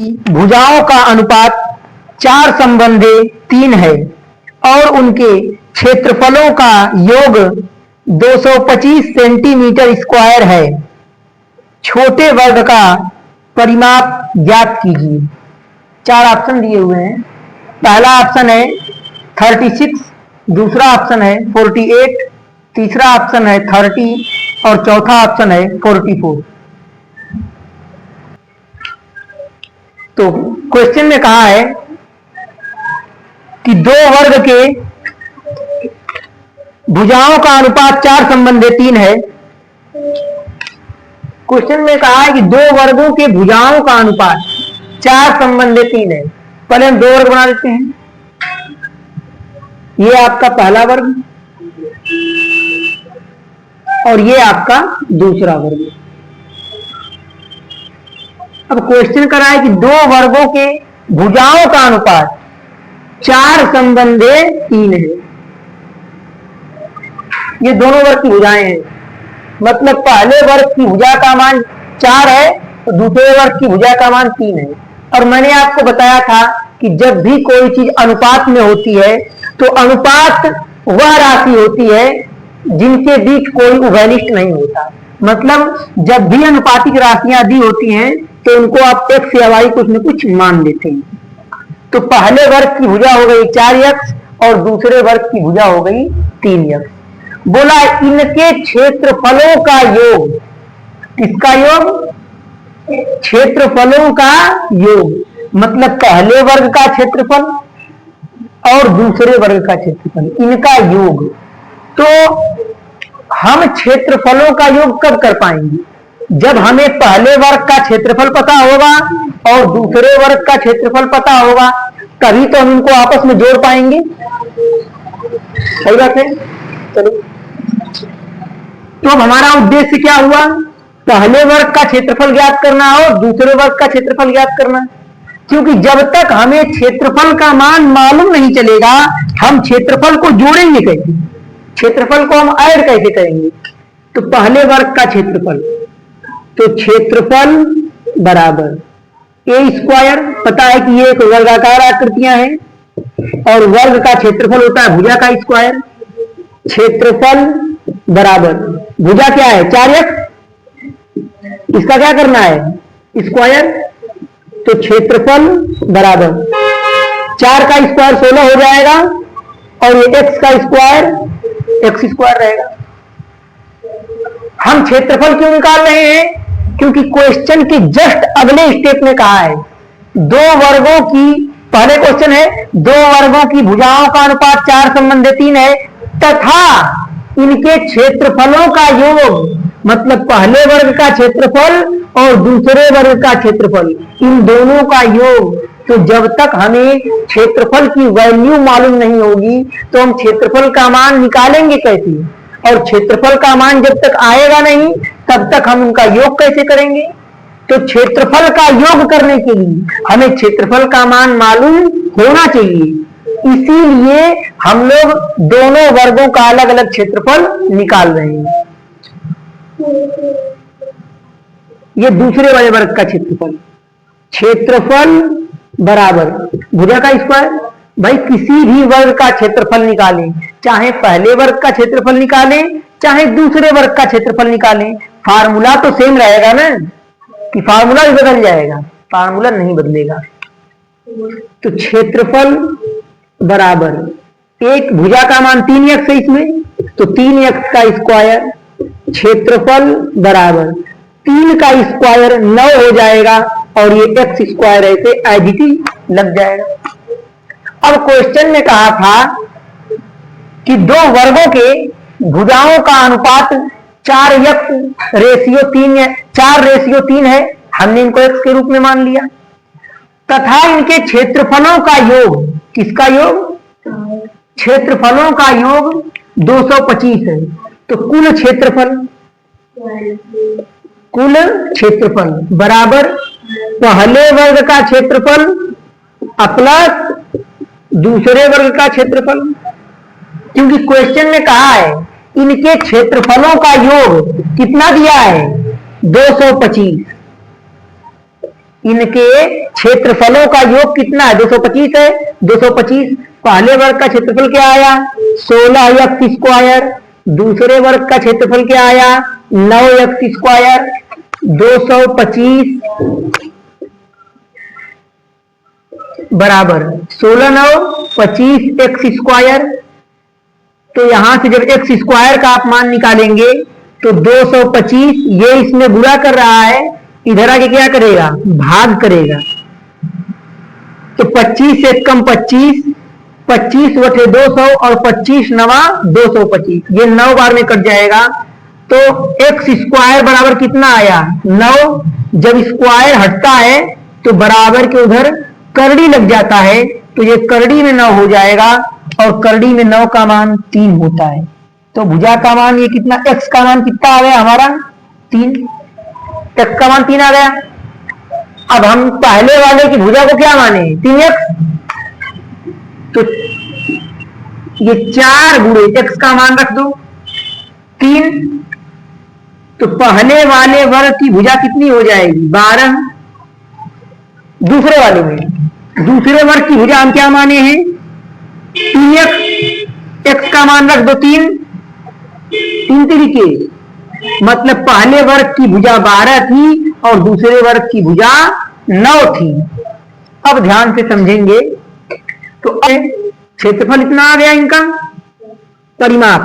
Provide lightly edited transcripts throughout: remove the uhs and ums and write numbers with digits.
भुजाओं का अनुपात 4:3 है और उनके क्षेत्रफलों का योग 225 सेंटीमीटर स्क्वायर है। छोटे वर्ग का परिमाप ज्ञात कीजिए। 4 ऑप्शन दिए हुए हैं। पहला ऑप्शन है 36, दूसरा ऑप्शन है 48, तीसरा ऑप्शन है 30 और चौथा ऑप्शन है 44। तो क्वेश्चन में कहा है कि दो वर्ग के भुजाओं का अनुपात 4:3 है। क्वेश्चन में कहा है कि दो वर्गों के भुजाओं का अनुपात 4:3 है। पहले हम दो वर्ग बना देते हैं। ये आपका पहला वर्ग और ये आपका दूसरा वर्ग। अब क्वेश्चन करा है कि दो वर्गों के भुजाओं का अनुपात 4:3 है। ये दोनों वर्ग की भुजाएं हैं, मतलब पहले वर्ग की भुजा का मान 4 है तो दूसरे वर्ग की भुजा का मान 3 है। और मैंने आपको बताया था कि जब भी कोई चीज अनुपात में होती है तो अनुपात वह राशि होती है जिनके बीच कोई उभयनिष्ठ नहीं होता। मतलब जब भी अनुपातिक राशियां दी होती हैं तो उनको आप x या y कुछ न कुछ मान लेते हैं। तो पहले वर्ग की भुजा हो गई 4x और दूसरे वर्ग की भुजा हो गई 3x। बोला इनके क्षेत्रफलों का योग। किसका योग? क्षेत्रफलों का योग, मतलब पहले वर्ग का क्षेत्रफल और दूसरे वर्ग का क्षेत्रफल, इनका योग। तो हम क्षेत्रफलों का योग कब कर पाएंगे? जब हमें पहले वर्ग का क्षेत्रफल पता होगा और दूसरे वर्ग का क्षेत्रफल पता होगा, तभी तो हम इनको आपस में जोड़ पाएंगे। सही बात है। चलो, तो अब हमारा उद्देश्य क्या हुआ? पहले वर्ग का क्षेत्रफल ज्ञात करना और दूसरे वर्ग का क्षेत्रफल ज्ञात करना। क्योंकि जब तक हमें क्षेत्रफल का मान मालूम नहीं चलेगा, हम क्षेत्रफल को जोड़ेंगे कैसे? क्षेत्रफल को हम ऐड कैसे करेंगे? तो पहले वर्ग का क्षेत्रफल, तो क्षेत्रफल बराबर ए स्क्वायर। पता है कि ये एक वर्गाकार आकृतियां हैं और वर्ग का क्षेत्रफल होता है भुजा का स्क्वायर। क्षेत्रफल बराबर भुजा क्या है? 4x, इसका क्या करना है? स्क्वायर। तो क्षेत्रफल बराबर 4 का स्क्वायर 16 हो जाएगा और ये x का स्क्वायर x स्क्वायर रहेगा। हम क्षेत्रफल क्यों निकाल रहे हैं? क्योंकि क्वेश्चन के जस्ट अगले स्टेप में कहा है दो वर्गों की, पहले क्वेश्चन है दो वर्गों की भुजाओं का अनुपात 4:3 है तथा इनके क्षेत्रफलों का योग, मतलब पहले वर्ग का क्षेत्रफल और दूसरे वर्ग का क्षेत्रफल, इन दोनों का योग। तो जब तक हमें क्षेत्रफल की वैल्यू मालूम नहीं होगी तो हम क्षेत्रफल का मान निकालेंगे कैसे? और क्षेत्रफल का मान जब तक आएगा नहीं तब तक हम उनका योग कैसे करेंगे? तो क्षेत्रफल का योग करने के लिए हमें क्षेत्रफल का मान मालूम होना चाहिए। इसीलिए हम लोग दोनों वर्गों का अलग अलग क्षेत्रफल निकाल रहे हैं। ये दूसरे वाले वर्ग का क्षेत्रफल, क्षेत्रफल बराबर भुजा का स्क्वायर। भाई किसी भी वर्ग का क्षेत्रफल निकालें, चाहे पहले वर्ग का क्षेत्रफल निकालें चाहे दूसरे वर्ग का क्षेत्रफल निकालें, फार्मूला तो सेम रहेगा ना? कि फार्मूला भी बदल जाएगा? फार्मूला नहीं बदलेगा। तो क्षेत्रफल बराबर एक भुजा का मान 3x है इसमें, तो 3x का स्क्वायर। क्षेत्रफल बराबर 3 का स्क्वायर 9 हो जाएगा और ये x स्क्वायर ऐसे एज इट इज लग जाएगा। अब क्वेश्चन में कहा था कि दो वर्गों के भुजाओं का अनुपात 4:3 है। हमने इनको x के रूप में मान लिया तथा इनके क्षेत्रफलों का योग, किसका योग? क्षेत्रफलों का योग 225 है। तो कुल क्षेत्रफल बराबर पहले वर्ग का क्षेत्रफल प्लस दूसरे वर्ग का क्षेत्रफल। क्योंकि क्वेश्चन में कहा है इनके क्षेत्रफलों का योग कितना दिया है? 225। इनके क्षेत्रफलों का योग कितना है? 225 है। 225 पहले वर्ग का क्षेत्रफल क्या आया? 16x square. दूसरे वर्ग का क्षेत्रफल क्या आया? 9x square. 225 बराबर 16 9 25 एक्स स्क्वायर। तो यहां से जब एक्स स्क्वायर का आप मान निकालेंगे तो 225, ये इसमें बुरा कर रहा है, इधर आके क्या करेगा? भाग करेगा। तो 25 से कम 25, 25 बटे 200 और 25 नवा 225, ये 9 बार में कट जाएगा। तो एक्स स्क्वायर बराबर कितना आया? 9। जब स्क्वायर हटता है तो बराबर के उधर करड़ी लग जाता है, तो ये करड़ी में 9 हो जाएगा, और करड़ी में 9 का मान 3 होता है। तो भुजा का मान ये कितना, एक्स का मान कितना आ गया हमारा? 3। एक्स का मान 3 आ गया। अब हम पहले वाले की भुजा को क्या माने? 3x। तो ये 4 गुणे एक्स का मान रख दो 3। तो पहले वाले वर्ग की भुजा कितनी हो जाएगी? 12। दूसरे वाले में, दूसरे वर्ग की भुजा हम क्या माने हैं? 3x। एक्स का मान रख दो 3। 3 तरीके, मतलब पहले वर्ग की भुजा 12 थी और दूसरे वर्ग की भुजा 9 थी। अब ध्यान से समझेंगे तो क्षेत्रफल इतना आ गया इनका। परिमाप,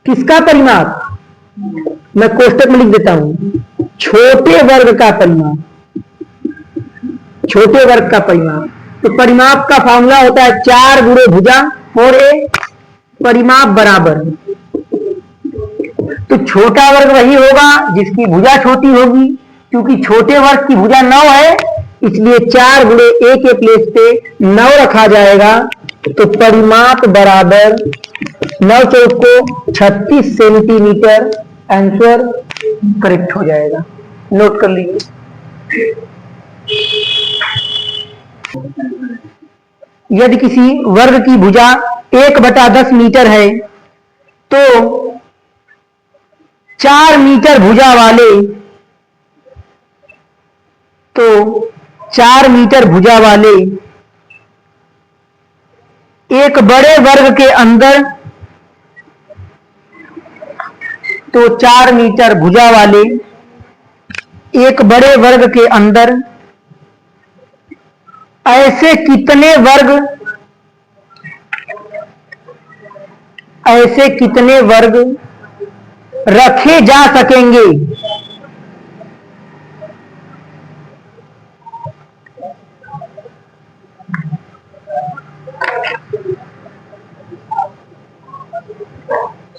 किसका परिमाप? मैं कोष्टक में लिख देता हूं, छोटे वर्ग का परिमाप। छोटे वर्ग का परिमाप। तो परिमाप का फॉर्मूला होता है 4 गुणे भुजा 4a। परिमाप बराबर, तो छोटा वर्ग वही होगा जिसकी भुजा छोटी होगी, क्योंकि छोटे वर्ग की भुजा 9 है, इसलिए 4 गुणे a के प्लेस पे 9 रखा जाएगा। तो परिमाप बराबर 9 चौको 36 सेंटीमीटर। आंसर करेक्ट हो जाएगा। नोट कर लीजिए। यदि किसी वर्ग की भुजा 1/10 मीटर है तो 4 मीटर भुजा वाले, तो 4 मीटर भुजा वाले एक बड़े वर्ग के अंदर, तो 4 मीटर भुजा वाले एक बड़े वर्ग के अंदर ऐसे कितने वर्ग रखे जा सकेंगे?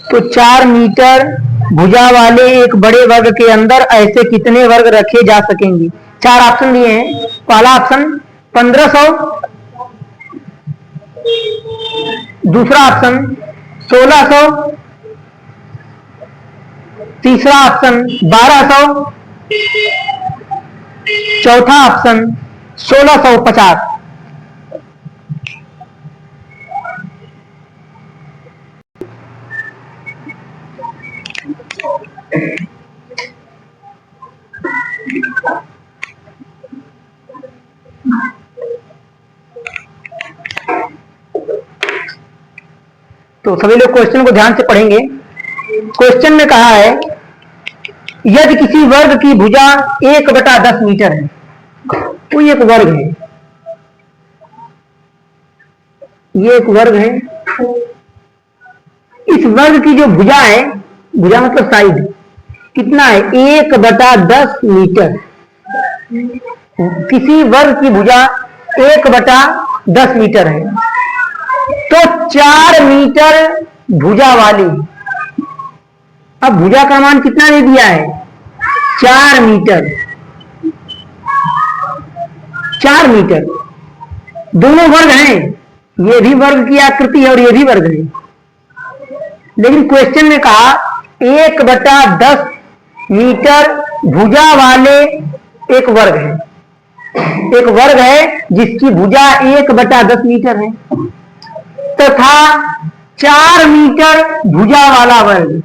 तो 4 मीटर भुजा वाले एक बड़े वर्ग के अंदर ऐसे कितने वर्ग रखे जा सकेंगे? 4 ऑप्शन दिए हैं। पहला ऑप्शन 1500, दूसरा ऑप्शन 1600, तीसरा ऑप्शन 1200, चौथा ऑप्शन 1650। तो सभी लोग क्वेश्चन को ध्यान से पढ़ेंगे। क्वेश्चन में कहा है यदि किसी वर्ग की भुजा 1/10 मीटर है, तो ये एक वर्ग है, ये एक वर्ग है। इस वर्ग की जो भुजा है, भुजा मतलब साइड, कितना है? 1/10 मीटर। किसी वर्ग की भुजा 1/10 मीटर है, तो 4 मीटर भुजा वाली, अब भुजा का मान कितना दे दिया है? 4 मीटर। 4 मीटर, दोनों वर्ग हैं, ये भी वर्ग की आकृति है और ये भी वर्ग है। लेकिन क्वेश्चन में कहा 1/10 मीटर भुजा वाले एक वर्ग है, एक वर्ग है जिसकी भुजा 1/10 मीटर है, तथा 4 मीटर भुजा वाला वर्ग,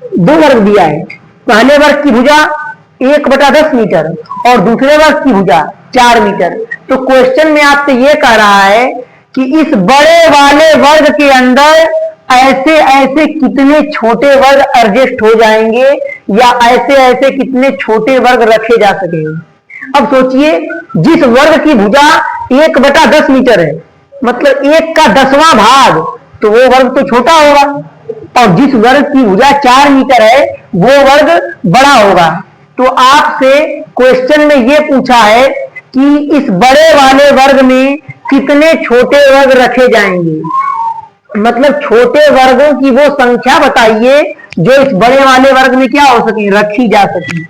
दो वर्ग दिया है। पहले वर्ग की भुजा 1/10 मीटर और दूसरे वर्ग की भुजा 4 मीटर। तो क्वेश्चन में आपसे ये कह रहा है कि इस बड़े वाले वर्ग के अंदर ऐसे ऐसे कितने छोटे वर्ग एडजस्ट हो जाएंगे या ऐसे ऐसे कितने छोटे वर्ग रखे जा सकेंगे। अब सोचिए, जिस वर्ग की भुजा 1/10 मीटर है, मतलब 1 का 10वां भाग, तो वो वर्ग तो छोटा होगा, और जिस वर्ग की भुजा 4 मीटर है वो वर्ग बड़ा होगा। तो आपसे क्वेश्चन में ये पूछा है कि इस बड़े वाले वर्ग में कितने छोटे वर्ग रखे जाएंगे, मतलब छोटे वर्गों की वो संख्या बताइए जो इस बड़े वाले वर्ग में क्या हो सके, रखी जा सके।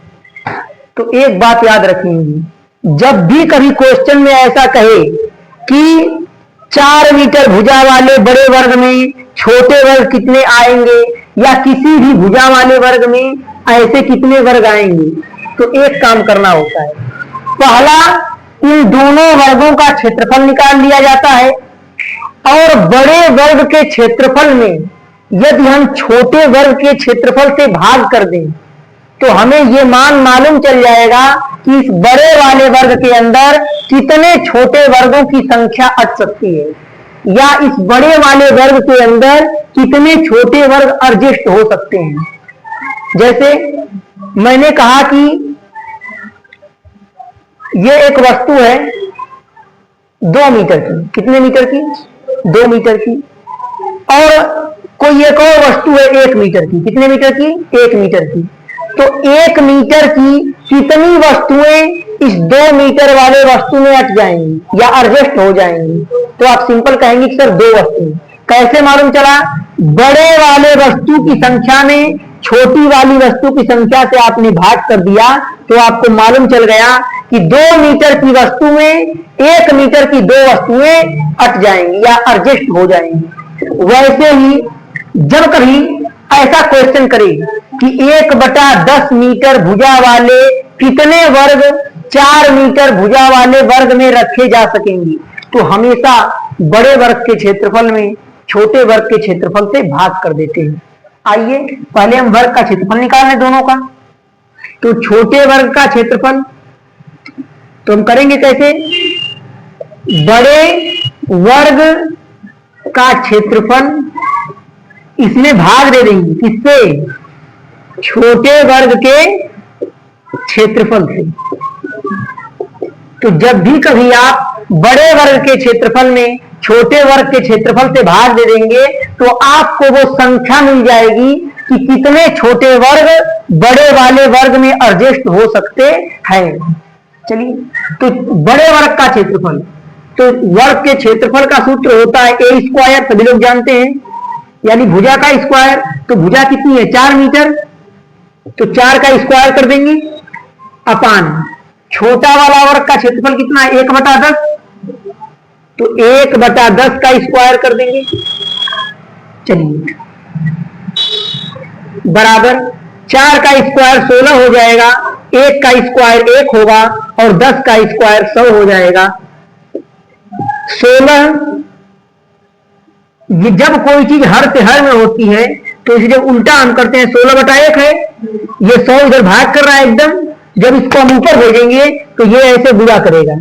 तो एक बात याद रखेंगे, जब भी कभी क्वेश्चन में ऐसा कहे कि 4 मीटर भुजा वाले बड़े वर्ग में छोटे वर्ग कितने आएंगे या किसी भी भुजा वाले वर्ग में ऐसे कितने वर्ग आएंगे, तो एक काम करना होता है। पहला, इन दोनों वर्गों का क्षेत्रफल निकाल लिया जाता है और बड़े वर्ग के क्षेत्रफल में यदि हम छोटे वर्ग के क्षेत्रफल से भाग कर दें तो हमें यह मान मालूम चल जाएगा कि इस बड़े वाले वर्ग के अंदर कितने छोटे वर्गों की संख्या अट सकती है या इस बड़े वाले वर्ग के अंदर कितने छोटे वर्ग एडजस्ट हो सकते हैं। जैसे मैंने कहा कि ये एक वस्तु है 2 मीटर की, कितने मीटर की, 2 मीटर की, और कोई एक और वस्तु है 1 मीटर की, कितने मीटर की, 1 मीटर की। तो 1 मीटर की कितनी वस्तुएं इस 2 मीटर वाले वस्तु में अट जाएंगी या एडजस्ट हो जाएंगी, तो आप सिंपल कहेंगे कि सर 2 वस्तुएं। कैसे मालूम चला, बड़े वाले वस्तु की संख्या में छोटी वाली वस्तु की संख्या से आपने भाग कर दिया तो आपको मालूम चल गया कि 2 मीटर की वस्तु में 1 मीटर की 2 वस्तुएं अट जाएंगी या एडजस्ट हो जाएंगी। वैसे ही जब कभी ऐसा क्वेश्चन करे कि 1/10 मीटर भुजा वाले कितने वर्ग 4 मीटर भुजा वाले वर्ग में रखे जा सकेंगे, तो हमेशा बड़े वर्ग के क्षेत्रफल में छोटे वर्ग के क्षेत्रफल से भाग कर देते हैं। आइए पहले हम वर्ग का क्षेत्रफल निकाल लें दोनों का। तो छोटे वर्ग का क्षेत्रफल तो हम करेंगे कैसे, बड़े वर्ग का क्षेत्रफल इसमें भाग दे देंगे, किससे, छोटे वर्ग के क्षेत्रफल से। तो जब भी कभी आप बड़े वर्ग के क्षेत्रफल में छोटे वर्ग के क्षेत्रफल से भाग दे देंगे तो आपको वो संख्या मिल जाएगी कि कितने छोटे वर्ग बड़े वाले वर्ग में एडजस्ट हो सकते हैं। चलिए, तो बड़े वर्ग का क्षेत्रफल, तो वर्ग के क्षेत्रफल का सूत्र होता है a स्क्वायर, सभी लोग जानते हैं, यानी भुजा का स्क्वायर। तो भुजा कितनी है, 4 मीटर, तो 4 का स्क्वायर कर देंगे अपान छोटा वाला वर्ग का क्षेत्रफल कितना है, 1/10, तो 1/10 का स्क्वायर कर देंगे। चलिए, बराबर 4 का स्क्वायर 16 हो जाएगा, 1 का स्क्वायर 1 होगा और 10 का स्क्वायर 100 हो जाएगा। 16, ये जब कोई चीज हर से हर में होती है तो इसे जब उल्टा हम करते हैं, 16/1 है, ये 100 इधर भाग कर रहा है एकदम, जब इसको हम ऊपर भेजेंगे तो ये ऐसे बुरा करेगा।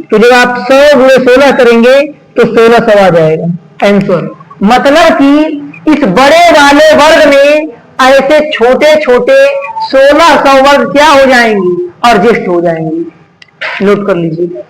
तो जब आप 100 × 16 करेंगे तो 1600 आ जाएगा आंसर। मतलब कि इस बड़े वाले वर्ग में ऐसे छोटे छोटे 1600 वर्ग क्या हो जाएंगे, एडजस्ट हो जाएंगे। नोट कर लीजिए।